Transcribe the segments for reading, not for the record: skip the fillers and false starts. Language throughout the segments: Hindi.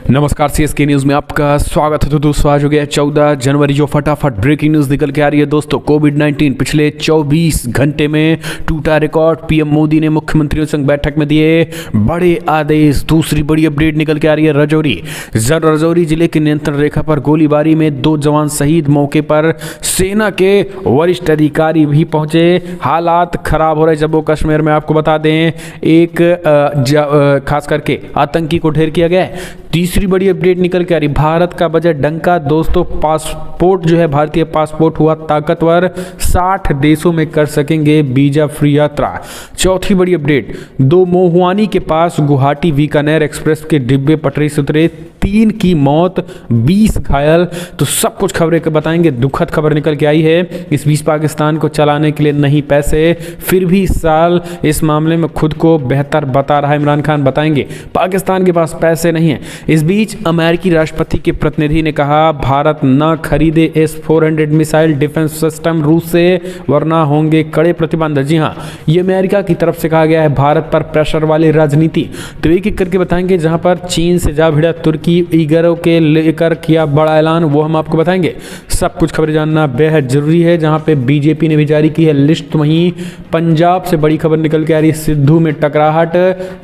नमस्कार, सीएसके न्यूज में आपका स्वागत है। तो दोस्तों आज हो गया 14 जनवरी, जो फटाफट ब्रेकिंग न्यूज निकल के आ रही है दोस्तों। कोविड-19 पिछले 24 घंटे में टूटा रिकॉर्ड। पीएम मोदी ने मुख्यमंत्रियों संग बैठक में दिए बड़े आदेश। दूसरी बड़ी अपडेट निकल के आ रही है रजौरी जिले के नियंत्रण रेखा पर गोलीबारी में 2 जवान शहीद। मौके पर सेना के वरिष्ठ अधिकारी भी पहुंचे। हालात खराब हो रहे जम्मू कश्मीर में। आपको बता दें एक खास करके आतंकी को ढेर किया गया है। तीसरी बड़ी अपडेट निकल के आ रही, भारत का बजट डंका दोस्तों। पासपोर्ट जो है, भारतीय पासपोर्ट हुआ ताकतवर, 60 देशों में कर सकेंगे वीजा फ्री यात्रा। चौथी बड़ी अपडेट, 2 मोहुआनी के पास गुवाहाटी बीकानेर एक्सप्रेस के डिब्बे पटरी से उतरे, 3 की मौत, 20 घायल। तो सब कुछ खबरें बताएंगे। दुखद खबर निकल के आई है। इस बीच पाकिस्तान को चलाने के लिए नहीं पैसे, फिर भी इस साल इस मामले में खुद को बेहतर बता रहा है इमरान खान। बताएंगे पाकिस्तान के पास पैसे नहीं है। इस बीच अमेरिकी राष्ट्रपति के प्रतिनिधि ने कहा भारत न खरीदे S-400 मिसाइल डिफेंस सिस्टम रूस से, वरना होंगे कड़े प्रतिबंध। जी हाँ, ये अमेरिका की तरफ से कहा गया है। भारत पर प्रेशर वाली राजनीति। तो एक एक करके बताएंगे। जहां पर चीन से जा भिड़ा तुर्की, ईगरों के लेकर किया बड़ा ऐलान, वो हम आपको बताएंगे। सब कुछ खबरें जानना बेहद जरूरी है। जहां पे बीजेपी ने भी जारी की है लिस्ट। वहीं पंजाब से बड़ी खबर निकल के आ रही है, सिद्धू में टकराहट।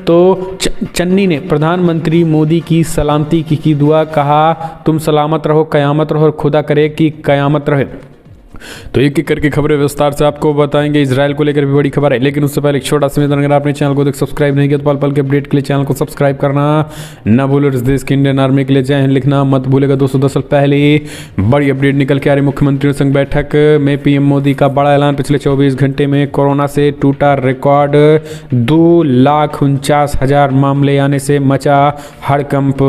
तो चन्नी ने प्रधानमंत्री मोदी की सलामती की दुआ, कहा तुम सलामत रहो, कयामत रहो, और खुदा करे कि कयामत रहे। तो एक एक करके खबरें विस्तार से आपको बताएंगे। इजराइल को लेकर भी बड़ी खबर है, लेकिन उससे पहले एक छोटा सा निवेदन, अगर आपने चैनल को सब्सक्राइब नहीं किया तो पल पल के अपडेट के लिए चैनल को सब्सक्राइब करना न भूलो। इस देश की इंडियन आर्मी के लिए जय हिंद लिखना मत भूलेगा दोस्तों। दरअसल पहले बड़ी अपडेट निकल के आ रही, मुख्यमंत्रियों संग बैठक में पीएम मोदी का बड़ा ऐलान। पिछले 24 घंटे में कोरोना से टूटा रिकॉर्ड, 2,49,000 मामले आने से मचा हड़कंप।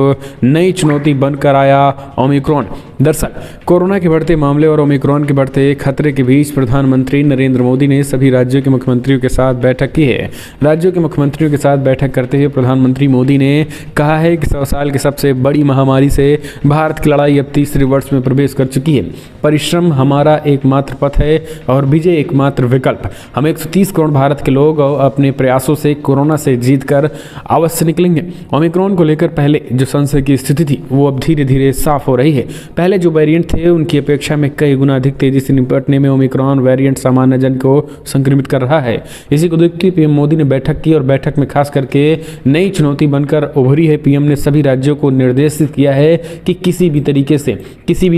नई चुनौती बनकर आया ओमिक्रॉन। दरअसल कोरोना के बढ़ते मामले और ओमिक्रॉन के बढ़ते खतरे के बीच प्रधानमंत्री नरेंद्र मोदी ने सभी राज्यों के मुख्यमंत्रियों के साथ बैठक की है। राज्यों के मुख्यमंत्रियों के साथ बैठक करते हुए प्रधानमंत्री मोदी ने कहा है कि 100 साल की सबसे बड़ी महामारी से भारत की लड़ाई अब तीसरे वर्ष में प्रवेश कर चुकी है। परिश्रम हमारा एकमात्र पथ है और विजय एकमात्र विकल्प। हम 130 करोड़ भारत के लोग अपने प्रयासों से कोरोना से जीतकर अवश्य निकलेंगे। ओमिक्रॉन को लेकर पहले जो संशय की स्थिति थी वो अब धीरे धीरे साफ हो रही है। पहले जो वेरिएंट थे उनकी अपेक्षा में कई गुना अधिक तेजी से निपटने में ओमिक्रॉन वेरिएंट सामान्य जन को संक्रमित कर रहा है। इसी को देखते हुए पीएम मोदी ने बैठक की और बैठक में खास करके नई चुनौती बनकर उभरी है। पीएम ने सभी राज्यों को निर्देशित किया है कि किसी भी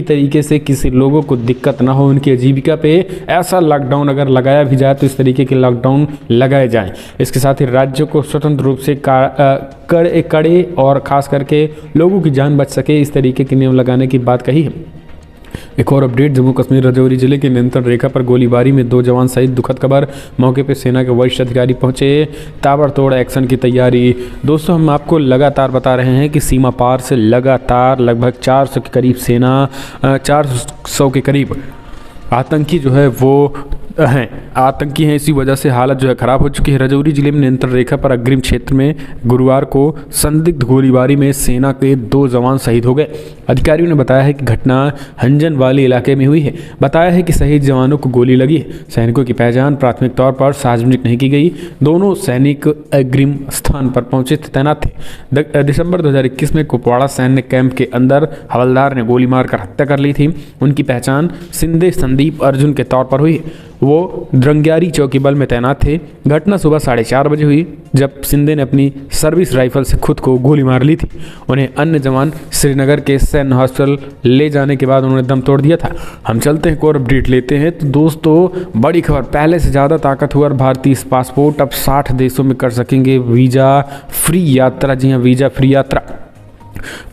तरीके से किसी लोगों को दिक्कत ना हो। उनकी आजीविका पे ऐसा लॉकडाउन अगर लगाया भी जाए तो इस तरीके के लॉकडाउन लगाए जाएं। इसके साथ ही राज्यों को स्वतंत्र रूप से कड़े और खास करके लोगों की जान बच सके इस तरीके के नियम लगाने की बात कही है। एक और अपडेट, जम्मू कश्मीर रजौरी जिले के नियंत्रण रेखा पर गोलीबारी में 2 जवान शहीद। दुखद खबर। मौके पर सेना के वरिष्ठ अधिकारी पहुंचे। ताबड़तोड़ एक्शन की तैयारी। दोस्तों हम आपको लगातार बता रहे हैं कि सीमा पार से लगातार लगभग 400 के करीब सेना, 400 के करीब आतंकी जो है वो आतंकी हैं। इसी वजह से हालत जो है खराब हो चुकी है। रजौरी जिले में नियंत्रण रेखा पर अग्रिम क्षेत्र में गुरुवार को संदिग्ध गोलीबारी में सेना के 2 जवान शहीद हो गए। अधिकारियों ने बताया है कि घटना हंजन वाली इलाके में हुई है। बताया है कि शहीद जवानों को गोली लगी है। सैनिकों की पहचान प्राथमिक तौर पर सार्वजनिक नहीं की गई। दोनों सैनिक अग्रिम स्थान पर पहुंचे तैनात थे। दिसंबर 2021 में कुपवाड़ा सैन्य कैंप के अंदर हवलदार ने गोली मारकर हत्या कर ली थी। उनकी पहचान सिंधे संदीप अर्जुन के तौर पर हुई है। वो द्रंग्यारी चौकी बल में तैनात थे। घटना सुबह 4:30 बजे हुई जब सिंधे ने अपनी सर्विस राइफल से खुद को गोली मार ली थी। उन्हें अन्य जवान श्रीनगर के सैन्य हॉस्पिटल ले जाने के बाद उन्होंने दम तोड़ दिया था। हम चलते हैं एक और अपडेट लेते हैं। तो दोस्तों बड़ी खबर, पहले से ज़्यादा ताकतवर भारतीय पासपोर्ट अब 60 देशों में कर सकेंगे वीज़ा फ्री यात्रा। जी हाँ, वीज़ा फ्री यात्रा।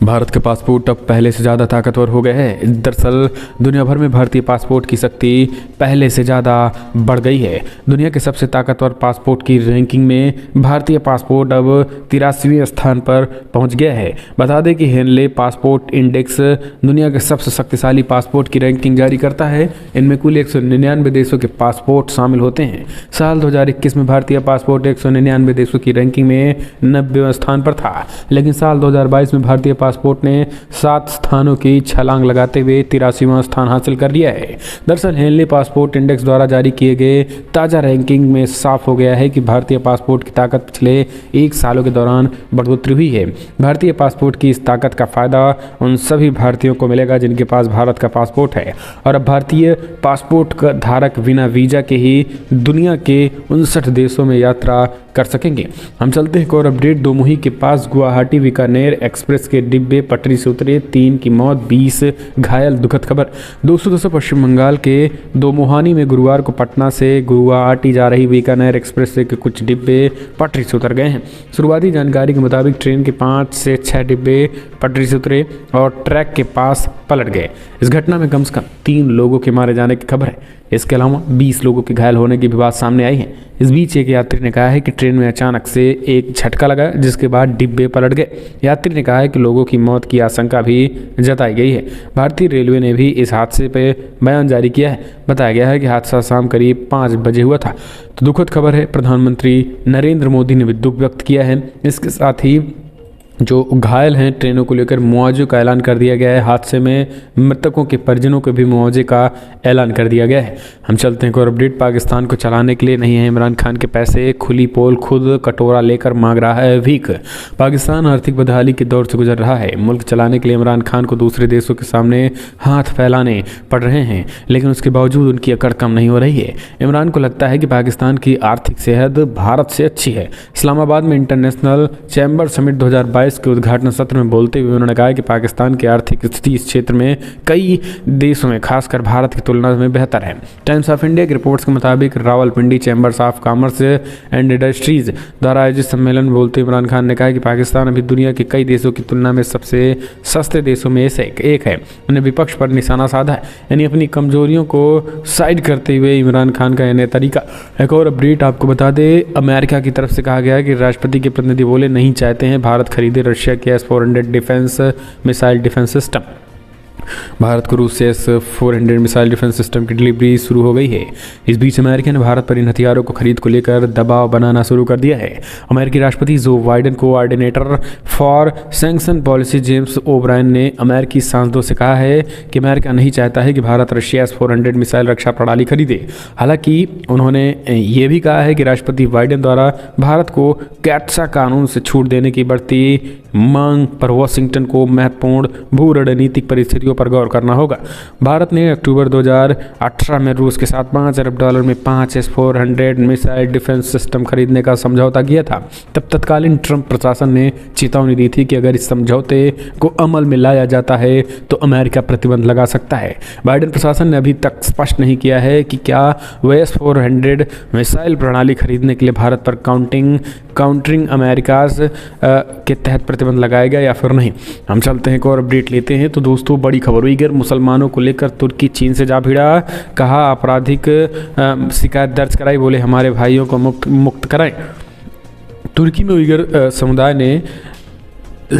भारत के पासपोर्ट अब पहले से ज़्यादा ताकतवर हो गए हैं। दरअसल दुनिया भर में भारतीय पासपोर्ट की शक्ति पहले से ज़्यादा बढ़ गई है। दुनिया के सबसे ताकतवर पासपोर्ट की रैंकिंग में भारतीय पासपोर्ट अब 83वें स्थान पर पहुंच गया है। बता दें कि हेनले पासपोर्ट इंडेक्स दुनिया के सबसे शक्तिशाली पासपोर्ट की रैंकिंग जारी करता है। इनमें कुल 199 देशों के पासपोर्ट शामिल होते हैं। साल 2021 में भारतीय पासपोर्ट 199 देशों की रैंकिंग में 90वें स्थान पर था, लेकिन साल 2022 में भारतीय पासपोर्ट ने 7 स्थानों की छलांग लगाते हुए 83वां स्थान हासिल कर लिया है। दरअसल हेनली पासपोर्ट इंडेक्स द्वारा जारी किए गए ताज़ा रैंकिंग में साफ हो गया है कि भारतीय पासपोर्ट की ताकत पिछले 1 सालों के दौरान बढ़ोतरी हुई है। भारतीय पासपोर्ट की इस ताकत का फायदा उन सभी भारतीयों को मिलेगा जिनके पास भारत का पासपोर्ट है और अब भारतीय पासपोर्ट का धारक बिना वीजा के ही दुनिया के 59 देशों में यात्रा कर सकेंगे। हम चलते हैं एक और अपडेट। दोमुही के पास गुवाहाटी बीकानेर एक्सप्रेस के डिब्बे पटरी से उतरे, 3 की मौत, 20 घायल। दुखद खबर। दोस्तों पश्चिम बंगाल के दोमुहानी में गुरुवार को पटना से गुवाहाटी जा रही बीकानेर एक्सप्रेस के कुछ डिब्बे पटरी से उतर गए हैं। शुरुआती जानकारी के मुताबिक ट्रेन के 5 से 6 डिब्बे पटरी से उतरे और ट्रैक के पास पलट गए। इस घटना में कम से कम 3 लोगों के मारे जाने की खबर है। इसके अलावा 20 लोगों के घायल होने की भी बात सामने आई है। इस बीच एक यात्री ने कहा है कि ट्रेन में अचानक से एक झटका लगा जिसके बाद डिब्बे पलट गए। यात्री ने कहा है कि लोगों की मौत की आशंका भी जताई गई है। भारतीय रेलवे ने भी इस हादसे पर बयान जारी किया है। बताया गया है कि हादसा शाम करीब 5 बजे हुआ था। तो दुखद खबर है। प्रधानमंत्री नरेंद्र मोदी ने भी दुख व्यक्त किया है। इसके साथ ही जो घायल हैं ट्रेनों को लेकर मुआवजे का ऐलान कर दिया गया है। हादसे में मृतकों के परिजनों को भी मुआवजे का ऐलान कर दिया गया है। हम चलते हैं एक और अपडेट। पाकिस्तान को चलाने के लिए नहीं है इमरान खान के पैसे, खुली पोल खुद कटोरा लेकर मांग रहा है भीख। पाकिस्तान आर्थिक बदहाली के दौर से गुजर रहा है। मुल्क चलाने के लिए इमरान खान को दूसरे देशों के सामने हाथ फैलाने पड़ रहे हैं, लेकिन उसके बावजूद उनकी अकड़ कम नहीं हो रही है। इमरान को लगता है कि पाकिस्तान की आर्थिक सेहत भारत से अच्छी है। इस्लामाबाद में इंटरनेशनल चैम्बर समिट 2022 के उद्घाटन सत्र में बोलते हुए उन्होंने कहा कि पाकिस्तान की आर्थिक स्थिति इस क्षेत्र में कई देशों में खासकर भारत की तुलना में बेहतर है। टाइम्स ऑफ इंडिया की रिपोर्ट्स के मुताबिक Rawalpindi chambers of commerce and industries द्वारा आयोजित सम्मेलन में बोलते इमरान खान ने कहा कि पाकिस्तान अभी दुनिया के कई देशों की तुलना में सबसे सस्ते देशों में से एक है। उन्हें विपक्ष पर निशाना साधा है, यानी अपनी कमजोरियों को साइड करते हुए इमरान खान का यह तरीका। एक और अपडेट आपको बता दें, अमेरिका की तरफ से कहा गया है कि राष्ट्रपति के प्रतिनिधि बोले नहीं चाहते हैं भारत खरीदे रशिया के S-400 defence missile defence system. Bharat को रूस से S-400 मिसाइल डिफेंस सिस्टम की डिलीवरी शुरू हो गई है। इस बीच अमेरिका ने भारत पर इन हथियारों को खरीद को लेकर दबाव बनाना शुरू कर दिया है। अमेरिकी राष्ट्रपति Joe Biden coordinator for sanction policy James O'Brien ने अमेरिकी सांसदों से कहा है कि अमेरिका नहीं चाहता है कि भारत रशिया S-400 मिसाइल रक्षा प्रणाली खरीदे। हालांकि उन्होंने ये भी कहा है कि राष्ट्रपति बाइडेन द्वारा भारत को कैट्सा कानून से छूट देने की बढ़ती मांग पर वॉशिंगटन को महत्वपूर्ण भू रणनीतिक परिस्थितियों पर गौर करना होगा। भारत ने अक्टूबर 2018 में रूस के साथ $5 अरब में 5 S-400 मिसाइल डिफेंस सिस्टम खरीदने का समझौता किया था। तब तत्कालीन ट्रंप प्रशासन ने चेतावनी दी थी कि अगर इस समझौते को अमल में लाया जाता है तो अमेरिका प्रतिबंध लगा सकता है। बाइडेन प्रशासन ने अभी तक स्पष्ट नहीं किया है कि क्या वह S-400 मिसाइल प्रणाली खरीदने के लिए भारत पर काउंटरिंग अमेरिकाज के तहत प्रतिबंध लगाएगा या फिर नहीं। हम चलते हैं एक और अपडेट लेते हैं। तो दोस्तों बड़ी खबर, उइगर मुसलमानों को लेकर तुर्की चीन से जा भिड़ा। कहा आपराधिक शिकायत दर्ज कराई, बोले हमारे भाइयों को मुक्त कराएं। तुर्की में उइगर समुदाय ने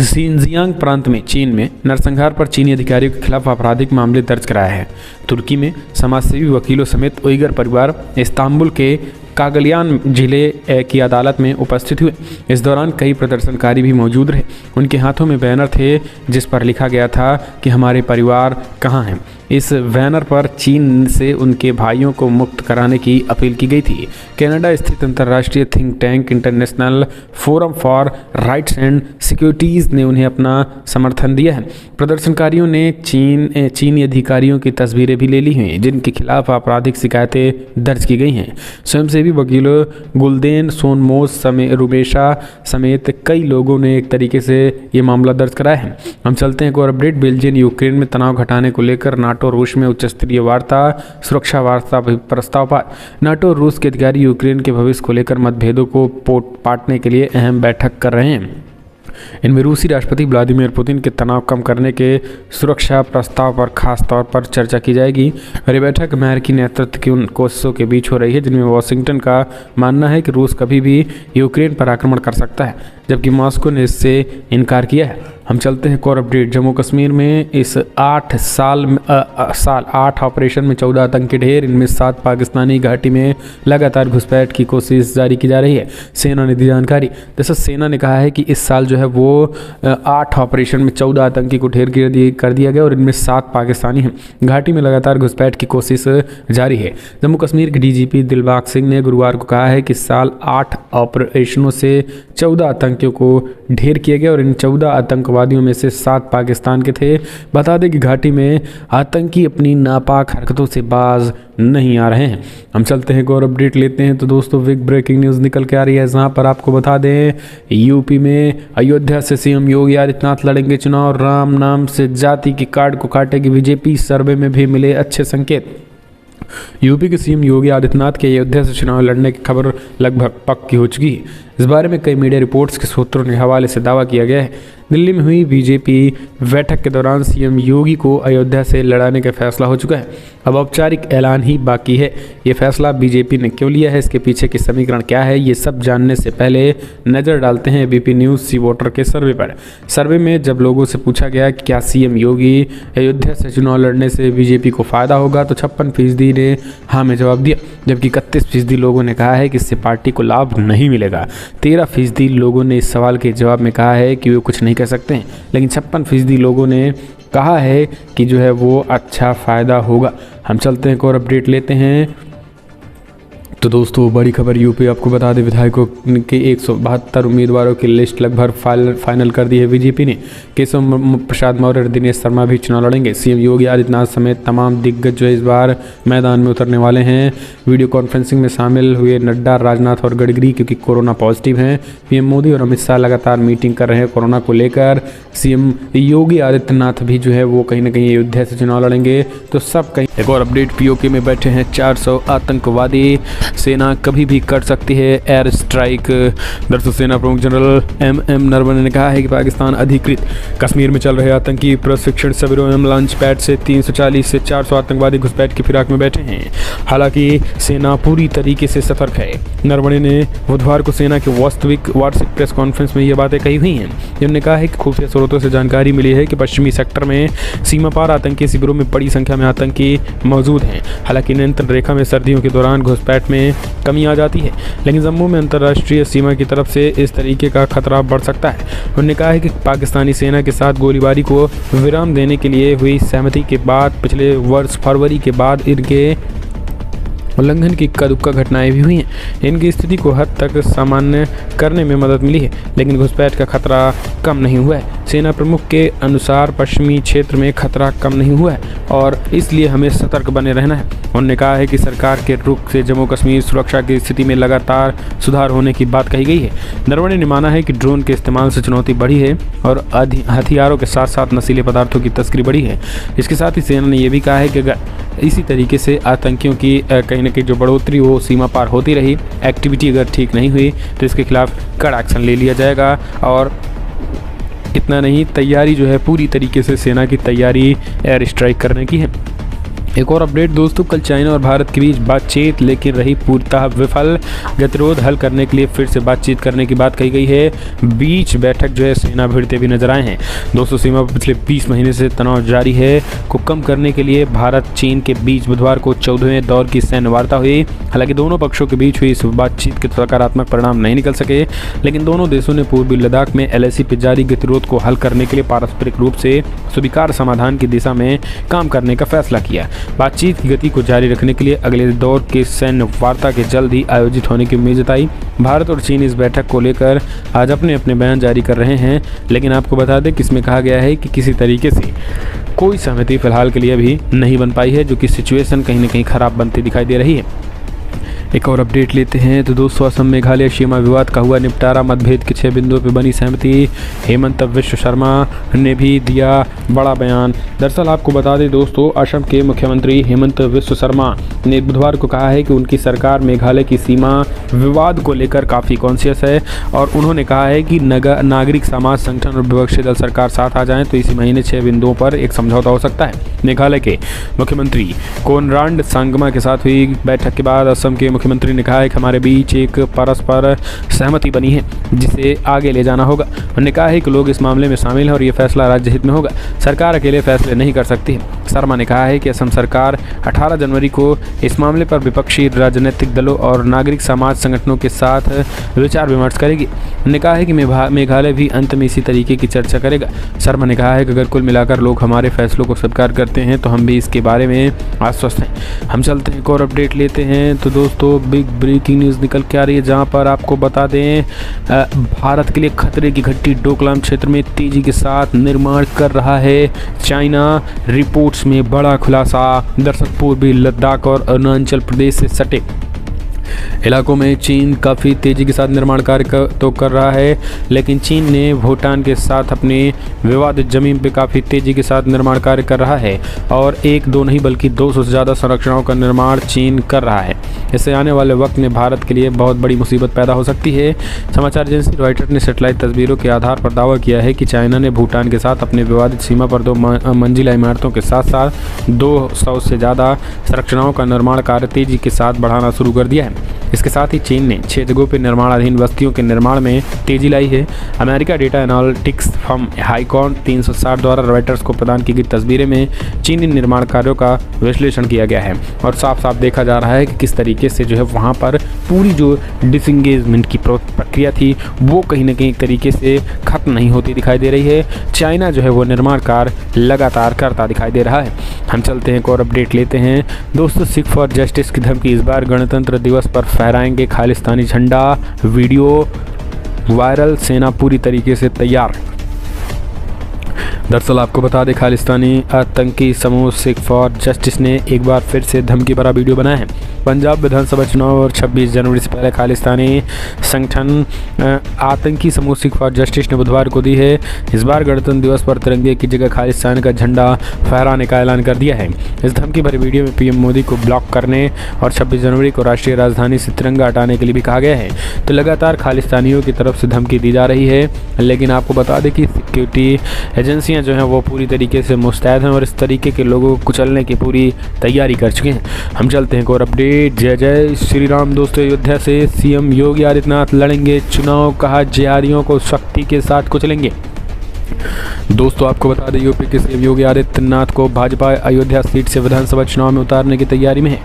शिनजियांग प्रांत में चीन में नरसंहार पर चीनी अधिकारियों के खिलाफ आपराधिक मामले दर्ज कराया है। तुर्की में समाजसेवी वकीलों समेत उइगर परिवार इस्तांबुल के कागलियान जिले की अदालत में उपस्थित हुए। इस दौरान कई प्रदर्शनकारी भी मौजूद रहे। उनके हाथों में बैनर थे जिस पर लिखा गया था कि हमारे परिवार कहाँ हैं। इस बैनर पर चीन से उनके भाइयों को मुक्त कराने की अपील की गई थी। कनाडा स्थित अंतर्राष्ट्रीय think tank international forum for rights and securities ने उन्हें अपना समर्थन दिया है। प्रदर्शनकारियों ने चीनी अधिकारियों की तस्वीरें भी ले ली हैं जिनके खिलाफ आपराधिक शिकायतें दर्ज की गई हैं। स्वयंसेवी वकीलों गुलदेन सोनमोस रुमेशा समेत कई लोगों ने एक तरीके से ये मामला दर्ज कराया है। हम चलते हैं एक और अपडेट। बेल्जियम यूक्रेन में तनाव घटाने को लेकर नाटो रूस में उच्च स्तरीय वार्ता, सुरक्षा वार्ता प्रस्ताव पास। नाटो रूस के अधिकारी यूक्रेन के भविष्य को लेकर मतभेदों को पाटने के लिए अहम बैठक कर रहे हैं। इनमें रूसी राष्ट्रपति व्लादिमीर पुतिन के तनाव कम करने के सुरक्षा प्रस्ताव पर खास तौर पर चर्चा की जाएगी। और ये बैठक अमेरिकी नेतृत्व की उन कोशिशों के बीच हो रही है जिनमें वॉशिंगटन का मानना है कि रूस कभी भी यूक्रेन पर आक्रमण कर सकता है, जबकि मॉस्को ने इससे इनकार किया है। हम चलते हैं और अपडेट। जम्मू कश्मीर में इस 8 साल 8 ऑपरेशन में 14 आतंकी ढेर, इनमें 7 पाकिस्तानी। घाटी में लगातार घुसपैठ की कोशिश जारी की जा रही है, सेना ने दी जानकारी। दरअसल सेना ने कहा है कि इस साल जो है वो 8 ऑपरेशन में 14 आतंकी को ढेर कर दिया गया और इनमें 7 पाकिस्तानी हैं। घाटी में लगातार घुसपैठ की कोशिश जारी है। जम्मू कश्मीर के डीजीपी दिलबाग सिंह ने गुरुवार को कहा है कि इस साल 8 ऑपरेशनों से 14 आतंकियों को ढेर किया गया और इन 14 आतंकवादियों में से 7 पाकिस्तान के थे। बता दें कि घाटी में आतंकी अपनी नापाक हरकतों से बाज नहीं आ रहे हैं। हम चलते हैं और अपडेट लेते हैं। तो दोस्तों बिग ब्रेकिंग न्यूज़ निकल के आ रही है, जहां पर आपको बता दें यूपी में अयोध्या से सीएम योगी आदित्यनाथ लड़ेंगे चुनाव। राम नाम से जाति की कार्ड को काटेगी बीजेपी, सर्वे में भी मिले अच्छे संकेत। यूपी के सीएम योगी आदित्यनाथ के अयोध्या से चुनाव लड़ने की खबर लगभग पक्की हो चुकी है। इस बारे में कई मीडिया रिपोर्ट्स के सूत्रों के हवाले से दावा किया गया है। दिल्ली में हुई बीजेपी बैठक के दौरान सीएम योगी को अयोध्या से लड़ाने का फैसला हो चुका है। अब औपचारिक ऐलान ही बाकी है। ये फैसला बीजेपी ने क्यों लिया है, इसके पीछे की समीकरण क्या है, ये सब जानने से पहले नज़र डालते हैं एबीपी न्यूज़ सी वोटर के सर्वे पर। सर्वे में जब लोगों से पूछा गया कि क्या सीएम योगी अयोध्या से चुनाव लड़ने से बीजेपी को फ़ायदा होगा, तो 56% ने हाँ में जवाब दिया, जबकि 31% लोगों ने कहा है कि इससे पार्टी को लाभ नहीं मिलेगा। 13% लोगों ने इस सवाल के जवाब में कहा है कि वे कुछ नहीं कर सकते हैं, लेकिन 56% लोगों ने कहा है कि जो है वो अच्छा फ़ायदा होगा। हम चलते हैं और अपडेट लेते हैं। तो दोस्तों बड़ी खबर, यूपी आपको बता दें विधायकों के 172 उम्मीदवारों की लिस्ट लगभग फाइनल कर दी है बीजेपी ने। केशव प्रसाद मौर्य और दिनेश शर्मा भी चुनाव लड़ेंगे। सीएम योगी आदित्यनाथ समेत तमाम दिग्गज जो इस बार मैदान में उतरने वाले हैं। वीडियो कॉन्फ्रेंसिंग में शामिल हुए नड्डा, राजनाथ और गडकरी क्योंकि कोरोना पॉजिटिव हैं। पीएम मोदी और अमित शाह लगातार मीटिंग कर रहे हैं कोरोना को लेकर। सीएम योगी आदित्यनाथ भी जो है वो कहीं ना कहीं अयोध्या से चुनाव लड़ेंगे। तो सब कहीं एक और अपडेट, पीओके में बैठे हैं 400 आतंकवादी, सेना कभी भी कर सकती है एयर स्ट्राइक। दरअसल सेना प्रमुख जनरल एम नरवणे ने कहा है कि पाकिस्तान अधिकृत कश्मीर में चल रहे आतंकी प्रशिक्षण शिविरों एवं लॉन्च पैड से 340 से 400 आतंकवादी घुसपैठ की फिराक में बैठे हैं। हालांकि सेना पूरी तरीके से सतर्क है। नरवणे ने बुधवार को सेना के वार्षिक प्रेस कॉन्फ्रेंस में ये बातें कही हुई हैं। उन्होंने कहा है कि खुफिया स्रोतों से जानकारी मिली है कि पश्चिमी सेक्टर में सीमा पार आतंकी शिविरों में बड़ी संख्या में आतंकी मौजूद हैं। हालांकि नियंत्रण रेखा में सर्दियों के दौरान घुसपैठ में कमी आ जाती है, लेकिन जम्मू में अंतर्राष्ट्रीय सीमा की तरफ से इस तरीके का खतरा बढ़ सकता है। उन्होंने कहा है कि पाकिस्तानी सेना के साथ गोलीबारी को विराम देने के लिए हुई सहमति के बाद पिछले वर्ष फरवरी के बाद इनके उल्लंघन की इक्का-दुक्का घटनाएं भी हुई हैं। इनकी स्थिति को हद तक सामान्य करने में मदद मिली है, लेकिन घुसपैठ का खतरा कम नहीं हुआ है। सेना प्रमुख के अनुसार पश्चिमी क्षेत्र में खतरा कम नहीं हुआ है और इसलिए हमें सतर्क बने रहना है। उन्होंने कहा है कि सरकार के रुख से जम्मू कश्मीर सुरक्षा की स्थिति में लगातार सुधार होने की बात कही गई है। नरवणे ने माना है कि ड्रोन के इस्तेमाल से चुनौती बढ़ी है और हथियारों के साथ साथ नशीले पदार्थों की तस्करी बढ़ी है। इसके साथ ही सेना ने यह भी कहा है कि अगर इसी तरीके से आतंकियों की कहीं न कहीं जो बढ़ोतरी वो सीमा पार होती रही, एक्टिविटी अगर ठीक नहीं हुई तो इसके खिलाफ कड़ा एक्शन ले लिया जाएगा। और इतना नहीं, तैयारी जो है पूरी तरीके से सेना की तैयारी एयर स्ट्राइक करने की है। एक और अपडेट दोस्तों, कल चाइना और भारत के बीच बातचीत लेकिन रही पूर्णतः विफल। गतिरोध हल करने के लिए फिर से बातचीत करने की बात कही गई है। बीच बैठक जो है सेना भिड़ते भी नजर आए हैं। दोस्तों सीमा पर पिछले 20 महीने से तनाव जारी है को कम करने के लिए भारत चीन के बीच बुधवार को 14वें दौर की सैन्य वार्ता हुई। हालांकि दोनों पक्षों के बीच हुई इस बातचीत के सकारात्मक परिणाम नहीं निकल सके, लेकिन दोनों देशों ने पूर्वी लद्दाख में एलएसी पर जारी गतिरोध को हल करने के लिए पारस्परिक रूप से स्वीकार्य समाधान की दिशा में काम करने का फैसला किया। बातचीत की गति को जारी रखने के लिए अगले दौर के सैन्य वार्ता के जल्द ही आयोजित होने की उम्मीद जताई। भारत और चीन इस बैठक को लेकर आज अपने अपने बयान जारी कर रहे हैं, लेकिन आपको बता दें कि इसमें कहा गया है कि किसी तरीके से कोई सहमति फिलहाल के लिए अभी नहीं बन पाई है, जो कि सिचुएशन कहीं ना कहीं खराब बनती दिखाई दे रही है। एक और अपडेट लेते हैं तो दोस्तों, असम मेघालय सीमा विवाद का हुआ निपटारा, मतभेद के 6 बिंदुओं पर बनी सहमति। हेमंत विश्व शर्मा ने भी दिया बड़ा बयान। दरअसल आपको बता दें दोस्तों, असम के मुख्यमंत्री हेमंत विश्व शर्मा ने बुधवार को कहा है कि उनकी सरकार मेघालय की सीमा विवाद को लेकर काफ़ी कॉन्शियस है और उन्होंने कहा है कि नागरिक समाज संगठन और विपक्षी दल सरकार साथ आ जाएं तो इसी महीने 6 बिंदुओं पर एक समझौता हो सकता है। मेघालय के मुख्यमंत्री कोनराड सांगमा के साथ हुई बैठक के बाद असम के मुख्यमंत्री ने कहा है कि हमारे बीच एक परस्पर सहमति बनी है जिसे आगे ले जाना होगा। उन्होंने कहा है कि लोग इस मामले में शामिल हैं और ये फैसला राज्य हित में होगा। सरकार अकेले फैसले नहीं कर सकती है। शर्मा ने कहा है कि असम सरकार 18 जनवरी को इस मामले पर विपक्षी राजनीतिक दलों और नागरिक समाज संगठनों के साथ विचार विमर्श करेगी। उन्होंने कहा है कि मेघालय भी अंत में इसी तरीके की चर्चा करेगा। शर्मा ने कहा है कि अगर कुल मिलाकर लोग हमारे फैसलों को स्वीकार करते हैं तो हम भी इसके बारे में आश्वस्त हैं। हम चलते हैं एक और अपडेट लेते हैं। तो दोस्तों बिग ब्रेकिंग न्यूज़ निकल के आ रही है, जहां पर आपको बता दें भारत के लिए खतरे की घंटी डोकलाम क्षेत्र में तेजी के साथ निर्माण कर रहा है चाइना। रिपोर्ट्स में बड़ा खुलासा। दरअसल पूर्वी लद्दाख और अरुणाचल प्रदेश से सटे इलाकों में चीन काफ़ी तेज़ी के साथ निर्माण कार्य तो कर रहा है, लेकिन चीन ने भूटान के साथ अपने विवादित ज़मीन पे काफ़ी तेज़ी के साथ निर्माण कार्य कर रहा है और एक दो नहीं बल्कि 200 से ज़्यादा संरचनाओं का निर्माण चीन कर रहा है। इससे आने वाले वक्त में भारत के लिए बहुत बड़ी मुसीबत पैदा हो सकती है। समाचार एजेंसी रॉयटर्स ने सेटेलाइट तस्वीरों के आधार पर दावा किया है कि चाइना ने भूटान के साथ अपने विवादित सीमा पर 2 मंजिला इमारतों के साथ साथ 200 से ज़्यादा संरचनाओं का निर्माण कार्य तेज़ी के साथ बढ़ाना शुरू कर दिया है। इसके साथ ही चीन ने 6 जगहों पर निर्माणाधीन बस्तियों के निर्माण में तेजी लाई है। अमेरिका डेटा एनालिटिक्स फर्म हाईकॉन 360 द्वारा रॉयटर्स को प्रदान की गई तस्वीरें में चीनी निर्माण कार्यों का विश्लेषण किया गया है और साफ साफ देखा जा रहा है कि किस तरीके से जो है वहाँ पर पूरी जो डिसंगेजमेंट की प्रक्रिया थी वो कहीं ना कहीं एक तरीके से खत्म नहीं होती दिखाई दे रही है। चाइना जो है वो निर्माण कार्य लगातार करता दिखाई दे रहा है। हम चलते हैं एक और अपडेट लेते हैं। दोस्तों सिख फॉर जस्टिस की धमकी, इस बार गणतंत्र दिवस पर फहराएंगे खालिस्तानी झंडा, वीडियो वायरल, सेना पूरी तरीके से तैयार। दरअसल आपको बता दें खालिस्तानी आतंकी समूह सिख फॉर जस्टिस ने एक बार फिर से धमकी भरा वीडियो बनाया है। पंजाब विधानसभा चुनाव और 26 जनवरी से पहले खालिस्तानी संगठन आतंकी समूह सिख फॉर जस्टिस ने बुधवार को दी है। इस बार गणतंत्र दिवस पर तिरंगे की जगह खालिस्तान का झंडा फहराने का ऐलान कर दिया है। इस धमकी भरी वीडियो में पीएम मोदी को ब्लॉक करने और 26 जनवरी को राष्ट्रीय राजधानी से तिरंगा हटाने के लिए भी कहा गया है। तो लगातार खालिस्तानियों की तरफ से धमकी दी जा रही है, लेकिन आपको बता दें कि सिक्योरिटी एजेंसियां जो हैं वो पूरी तरीके से मुस्तैद हैं और इस तरीके के लोगों को कुचलने की पूरी तैयारी कर चुके हैं। हम चलते हैं एक और अपडेट। जय जय श्री राम। दोस्तों अयोध्या से सीएम योगी आदित्यनाथ लड़ेंगे चुनाव, कहा जिहादियों को शक्ति के साथ कुचलेंगे। दोस्तों आपको बता दें यूपी के सीएम योगी आदित्यनाथ को भाजपा अयोध्या सीट से विधानसभा चुनाव में उतारने की तैयारी में है।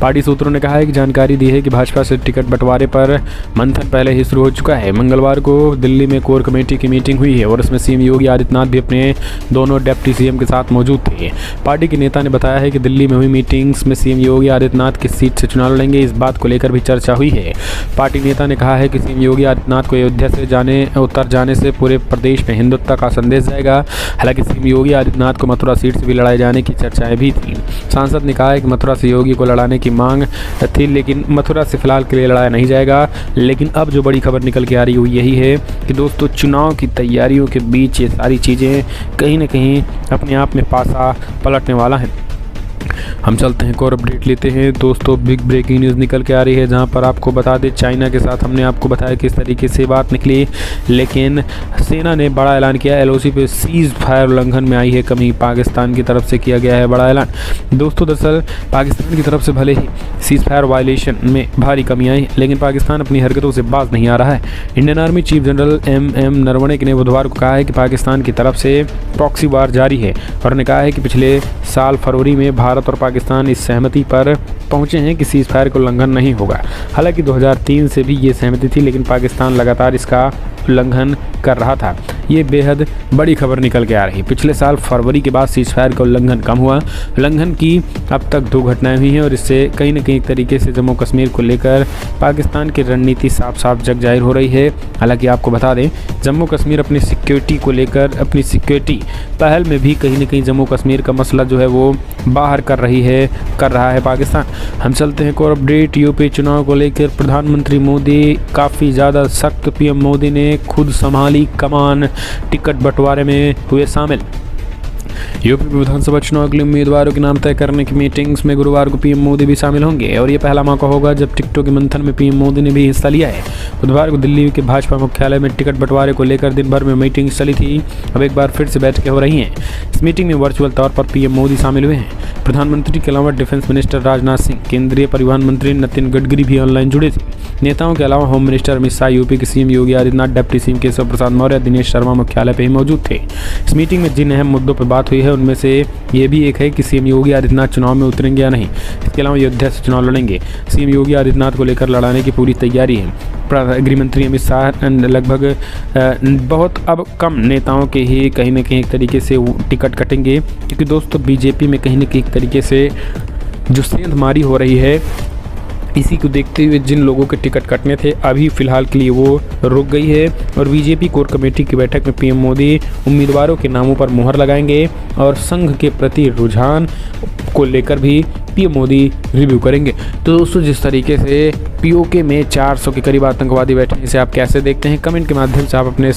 पार्टी सूत्रों ने कहा है कि जानकारी दी है कि भाजपा से टिकट बंटवारे पर मंथन पहले ही शुरू हो चुका है। मंगलवार को दिल्ली में कोर कमेटी की मीटिंग हुई है और इसमें सीएम योगी आदित्यनाथ भी अपने दोनों डिप्टी सीएम के साथ मौजूद थे। पार्टी के नेता ने बताया है कि दिल्ली में हुई मीटिंग्स में सीएम योगी आदित्यनाथ किस सीट से चुनाव लड़ेंगे इस बात को लेकर भी चर्चा हुई है। पार्टी नेता ने कहा है कि सीएम योगी आदित्यनाथ को अयोध्या से उतर जाने से पूरे प्रदेश में हिंदुत्व का संदेश जाएगा। हालांकि सीएम योगी आदित्यनाथ को मथुरा सीट से भी लड़ाए जाने की चर्चाएं भी थी। सांसद ने कहा है कि मथुरा से योगी को लड़ाने की मांग थी, लेकिन मथुरा से फिलहाल के लिए लड़ाया नहीं जाएगा। लेकिन अब जो बड़ी खबर निकल के आ रही है यही है कि दोस्तों चुनाव की तैयारियों के बीच ये सारी चीज़ें कहीं ना कहीं अपने आप में पासा पलटने वाला है। हम चलते हैं एक और अपडेट लेते हैं। दोस्तों बिग ब्रेकिंग न्यूज़ निकल के आ रही है, जहां पर आपको बता दें चाइना के साथ हमने आपको बताया किस तरीके से बात निकली, लेकिन सेना ने बड़ा ऐलान किया। एलओसी पे सीज फायर उल्लंघन में आई है कमी, पाकिस्तान की तरफ से किया गया है बड़ा ऐलान। दोस्तों दरअसल पाकिस्तान की तरफ से भले ही सीज फायर वायलेशन में भारी कमी आई, लेकिन पाकिस्तान अपनी हरकतों से बाज नहीं आ रहा है। Indian army chief general M Naravane ने बुधवार को कहा है कि पाकिस्तान की तरफ से प्रॉक्सी वार जारी है और ने कहा है कि पिछले साल फरवरी में भारत और पाकिस्तान इस सहमति पर पहुंचे हैं कि सीज फायर का उल्लंघन नहीं होगा। हालांकि 2003 से भी ये सहमति थी, लेकिन पाकिस्तान लगातार इसका उल्लंघन कर रहा था। ये बेहद बड़ी खबर निकल के आ रही। पिछले साल फरवरी के बाद सीज फायर का उल्लंघन कम हुआ। उल्लंघन की अब तक 2 घटनाएं हुई हैं और इससे कहीं ना कहीं एक तरीके से जम्मू कश्मीर को लेकर पाकिस्तान की रणनीति साफ साफ जग जाहिर हो रही है। हालांकि आपको बता दें जम्मू कश्मीर अपनी सिक्योरिटी को लेकर अपनी सिक्योरिटी पहल में भी कहीं ना कहीं जम्मू कश्मीर का मसला जो है वो बाहर कर रहा है पाकिस्तान। हम चलते हैं एक और अपडेट। यूपी चुनाव को लेकर प्रधानमंत्री मोदी काफ़ी ज़्यादा सख्त, पीएम मोदी ने खुद संभाली कमान, टिकट बंटवारे में हुए शामिल। यूपी विधानसभा चुनाव के लिए उम्मीदवारों के नाम तय करने की मीटिंग्स में गुरुवार को पीएम मोदी भी शामिल होंगे और ये पहला मौका होगा जब टिकटों के मंथन में पीएम मोदी ने भी हिस्सा लिया है। बुधवार को दिल्ली के भाजपा मुख्यालय में टिकट बंटवारे को लेकर दिन भर में मीटिंग चली थी। अब एक बार फिर से बैठकें हो रही हैं। इस मीटिंग में वर्चुअल तौर पर पीएम मोदी शामिल हुए हैं। प्रधानमंत्री के अलावा डिफेंस मिनिस्टर राजनाथ सिंह, केंद्रीय परिवहन मंत्री नितिन गडकरी भी ऑनलाइन जुड़े थे। नेताओं के अलावा home minister Amit Shah, UP के CM Yogi Adityanath, deputy CM Keshav Prasad Maurya, Dinesh Sharma मुख्यालय पर ही मौजूद थे। इस मीटिंग में जिन अहम मुद्दों पर बात हुई है उनमें से ये भी एक है कि सीएम योगी आदित्यनाथ चुनाव में उतरेंगे या नहीं। इसके अलावा अयोध्या से चुनाव लड़ेंगे। सीएम योगी आदित्यनाथ को लेकर लड़ाने की पूरी तैयारी है। गृह मंत्री अमित शाह लगभग बहुत अब कम नेताओं के ही कहीं ना कहीं एक तरीके से टिकट कटेंगे, क्योंकि दोस्तों बीजेपी में कहीं ना कहीं एक तरीके से जो सेंधमारी हो रही है, इसी को देखते हुए जिन लोगों के टिकट कटने थे अभी फ़िलहाल के लिए वो रुक गई है। और बीजेपी कोर कमेटी की बैठक में पीएम मोदी उम्मीदवारों के नामों पर मुहर लगाएंगे और संघ के प्रति रुझान को लेकर भी पीएम मोदी रिव्यू करेंगे। तो दोस्तों, जिस तरीके से पीओके में 400 के करीब आतंकवादी बैठे हैं, इसे आप कैसे देखते हैं? कमेंट के माध्यम से आप अपने